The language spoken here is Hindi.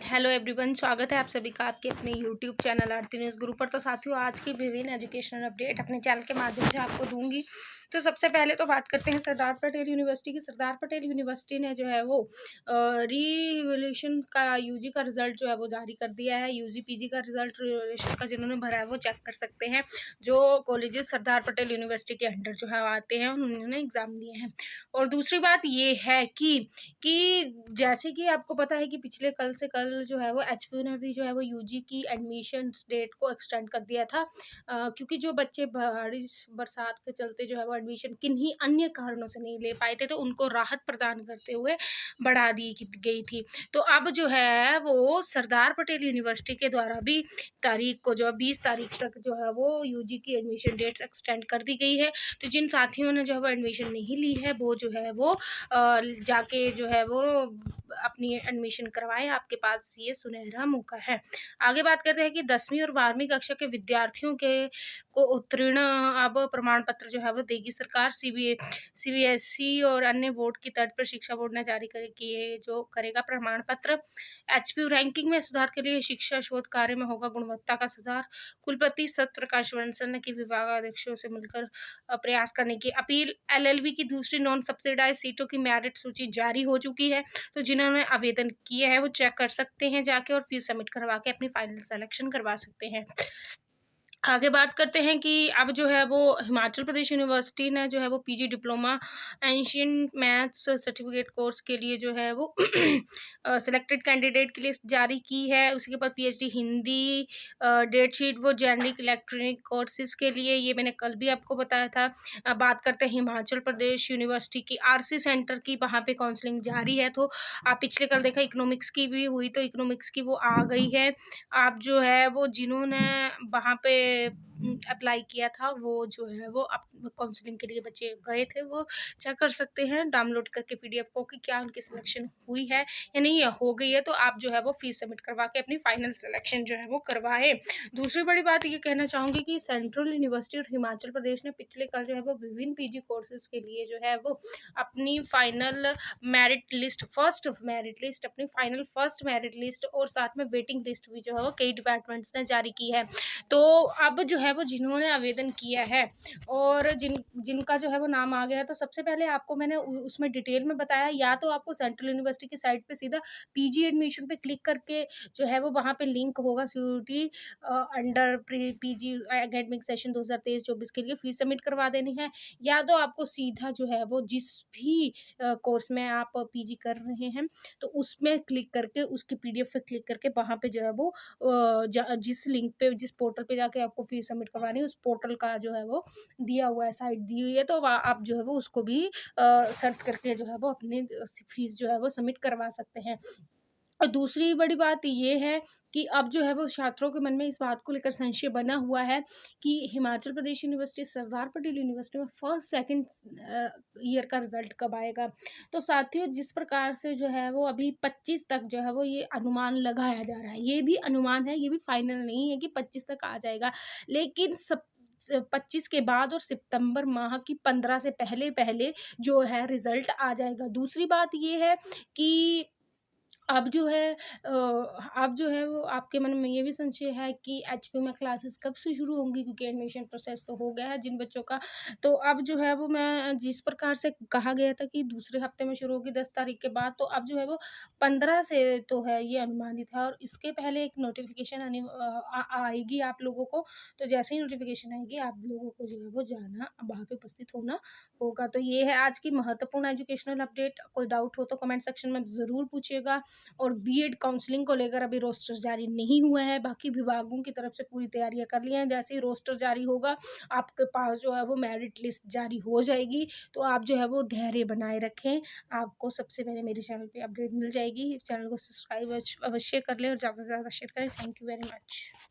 हेलो एवरीवन, स्वागत है आप सभी का आपके अपने यूट्यूब चैनल आरती न्यूज़ गुरु पर। तो साथियों, आज की विभिन्न एजुकेशनल अपडेट अपने चैनल के माध्यम से आपको दूंगी। तो सबसे पहले तो बात करते हैं सरदार पटेल यूनिवर्सिटी की। सरदार पटेल यूनिवर्सिटी ने जो है वो रीवैल्यूएशन का यूजी का रिजल्ट जो है वो जारी कर दिया है। यूजी पीजी का रिजल्ट रीवैल्यूएशन का जिन्होंने भरा है वो चेक कर सकते हैं। जो कॉलेजेस सरदार पटेल यूनिवर्सिटी के अंडर जो है आते हैं उन्होंने एग्ज़ाम दिए हैं। और दूसरी बात ये है कि जैसे कि आपको पता है कि पिछले कल से कल जो है वो एचपीयू ने भी जो है वो यूजी की एडमिशन डेट को एक्सटेंड कर दिया था। क्योंकि जो बच्चे बारिश बरसात के चलते जो है वो एडमिशन किन्हीं अन्य कारणों से नहीं ले पाए थे, तो उनको राहत प्रदान करते हुए बढ़ा दी गई थी। तो अब जो है वो सरदार पटेल यूनिवर्सिटी के द्वारा भी तारीख को जो 20 तारीख तक जो है वो यूजी की एडमिशन डेट एक्सटेंड कर दी गई है। तो जिन साथियों ने जो है वो एडमिशन नहीं ली है वो जो है वो जाके जो है वो अपनी एडमिशन करवाएं। आपके पास ये सुनहरा मौका है। आगे बात करते हैं कि 10वीं और 12वीं कक्षा के विद्यार्थियों को उत्तीर्ण अब प्रमाण पत्र जो है वो देगी सरकार। सीबीएसई और अन्य बोर्ड की तर्ज पर शिक्षा बोर्ड ने जारी किए जो करेगा प्रमाण पत्र। एचपीयू रैंकिंग में सुधार के लिए शिक्षा शोध कार्य में होगा गुणवत्ता का सुधार। कुलपति सत्यप्रकाश वंसल ने की विभागाध्यक्षों से मिलकर प्रयास करने की अपील। एलएलबी की दूसरी नॉन सब्सिडाइज सीटों की मेरिट सूची जारी हो चुकी है। तो जिन्होंने आवेदन किया है वो चेक कर सकते हैं जाके और फीस सबमिट करवा के अपनी फाइनल सिलेक्शन करवा सकते हैं। आगे बात करते हैं कि अब जो है वो हिमाचल प्रदेश यूनिवर्सिटी ने जो है वो PG diploma ancient maths certificate course के लिए जो है वो सिलेक्टेड कैंडिडेट की लिस्ट जारी की है। उसके बाद पीएचडी हिंदी डेट शीट वो जेनरिक इलेक्ट्रॉनिक कोर्सेज के लिए, ये मैंने कल भी आपको बताया था। बात करते हैं हिमाचल प्रदेश यूनिवर्सिटी की आरसी सेंटर की, वहाँ पे काउंसलिंग जारी है। तो आप पिछले कल देखा इकोनॉमिक्स की भी हुई, तो इकोनॉमिक्स की वो आ गई है। आप जो है वो जिन्होंने वहाँ पे अप्लाई किया था वो जो है वो काउंसलिंग के लिए बच्चे गए थे, वो चेक कर सकते हैं डाउनलोड करके पीडीएफ को कि क्या उनकी सिलेक्शन हुई है या नहीं हो गई है। तो आप जो है वो फीस सबमिट करवा के अपनी फाइनल सिलेक्शन जो है वो करवाएं। दूसरी बड़ी बात ये कहना चाहूँगी कि सेंट्रल यूनिवर्सिटी और हिमाचल प्रदेश ने पिछले कल जो है वो विभिन्न पीजी कोर्सेज के लिए जो है वो अपनी फाइनल मेरिट लिस्ट अपनी फाइनल फर्स्ट मेरिट लिस्ट और साथ में वेटिंग लिस्ट भी जो है वो कई डिपार्टमेंट्स ने जारी की है। तो अब जो है वो जिन्होंने आवेदन किया है और जिनका जो है वो नाम आ गया है, तो सबसे पहले आपको मैंने उसमें डिटेल में बताया, या तो आपको सेंट्रल यूनिवर्सिटी की साइट पे सीधा पीजी एडमिशन पे क्लिक करके जो है वो वहाँ पे लिंक होगा CUET under PG academic session 2023-24 के लिए फीस सबमिट करवा देनी है। या तो आपको सीधा जो है वो जिस भी कोर्स में आप पीजी कर रहे हैं तो उसमें क्लिक करके उसकी पीडीएफ पे क्लिक करके वहाँ पे जो है वो जिस लिंक पे जिस पोर्टल पे जाके आपको फीस सबमिट करवानी है उस पोर्टल का जो है वो दिया हुआ है, साइट दी हुई है। तो आप जो है वो उसको भी सर्च करके जो है वो अपनी फीस जो है वो सबमिट करवा सकते हैं। और दूसरी बड़ी बात ये है कि अब जो है वो छात्रों के मन में इस बात को लेकर संशय बना हुआ है कि हिमाचल प्रदेश यूनिवर्सिटी सरदार पटेल यूनिवर्सिटी में फर्स्ट सेकंड ईयर का रिजल्ट कब आएगा। तो साथियों, जिस प्रकार से जो है वो अभी 25 तक जो है वो ये अनुमान लगाया जा रहा है, ये भी अनुमान है, ये भी फाइनल नहीं है कि 25 तक आ जाएगा, लेकिन 25 के बाद और सितंबर माह की 15 से पहले पहले जो है रिजल्ट आ जाएगा। दूसरी बात ये है कि अब जो है वो आपके मन में ये भी संशय है कि एचपी में क्लासेस कब से शुरू होंगी, क्योंकि एडमिशन प्रोसेस तो हो गया है जिन बच्चों का। तो अब जो है वो मैं जिस प्रकार से कहा गया था कि दूसरे हफ्ते में शुरू होगी 10 तारीख के बाद, तो अब जो है वो 15 से तो है ये अनुमानित है। और इसके पहले एक नोटिफिकेशन आएगी आप लोगों को। तो जैसे ही नोटिफिकेशन आएगी आप लोगों को जो है वो जाना, वहाँ पे उपस्थित होना होगा। तो ये है आज की महत्वपूर्ण एजुकेशनल अपडेट। कोई डाउट हो तो कमेंट सेक्शन में ज़रूर पूछिएगा। और बीएड काउंसलिंग को लेकर अभी रोस्टर जारी नहीं हुआ है, बाकी विभागों की तरफ से पूरी तैयारियां कर ली हैं। जैसे ही रोस्टर जारी होगा आपके पास जो है वो मेरिट लिस्ट जारी हो जाएगी। तो आप जो है वो धैर्य बनाए रखें, आपको सबसे पहले मेरे चैनल पे अपडेट मिल जाएगी। चैनल को सब्सक्राइब अवश्य कर लें और ज़्यादा से ज़्यादा शेयर करें। Thank you very much.